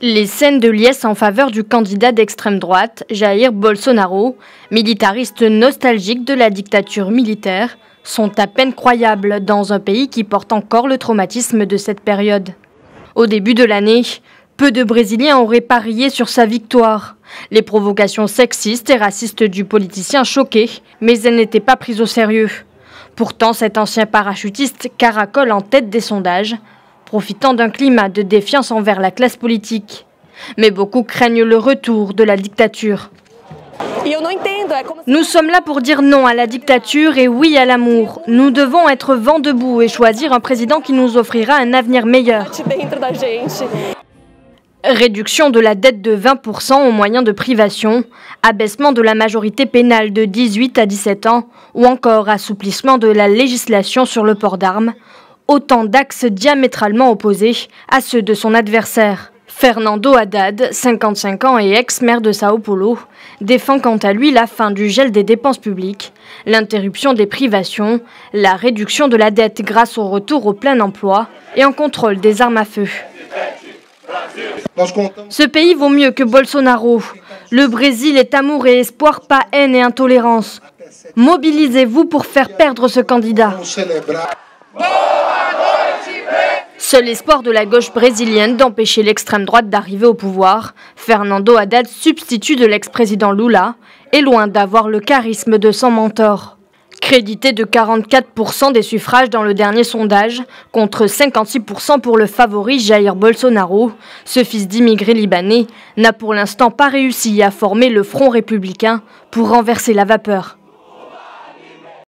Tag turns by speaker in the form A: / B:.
A: Les scènes de liesse en faveur du candidat d'extrême droite, Jair Bolsonaro, militariste nostalgique de la dictature militaire, sont à peine croyables dans un pays qui porte encore le traumatisme de cette période. Au début de l'année, peu de Brésiliens auraient parié sur sa victoire. Les provocations sexistes et racistes du politicien choquaient, mais elles n'étaient pas prises au sérieux. Pourtant, cet ancien parachutiste caracole en tête des sondages, profitant d'un climat de défiance envers la classe politique. Mais beaucoup craignent le retour de la dictature. Nous sommes là pour dire non à la dictature et oui à l'amour. Nous devons être vent debout et choisir un président qui nous offrira un avenir meilleur. Réduction de la dette de 20% au moyen de privation, abaissement de la majorité pénale de 18 à 17 ans ou encore assouplissement de la législation sur le port d'armes. Autant d'axes diamétralement opposés à ceux de son adversaire. Fernando Haddad, 55 ans et ex-maire de Sao Paulo, défend quant à lui la fin du gel des dépenses publiques, l'interruption des privations, la réduction de la dette grâce au retour au plein emploi et un contrôle des armes à feu. Ce pays vaut mieux que Bolsonaro. Le Brésil est amour et espoir, pas haine et intolérance. Mobilisez-vous pour faire perdre ce candidat. Seul espoir de la gauche brésilienne d'empêcher l'extrême droite d'arriver au pouvoir, Fernando Haddad, substitut de l'ex-président Lula, est loin d'avoir le charisme de son mentor. Crédité de 44% des suffrages dans le dernier sondage, contre 56% pour le favori Jair Bolsonaro, ce fils d'immigrés libanais n'a pour l'instant pas réussi à former le front républicain pour renverser la vapeur.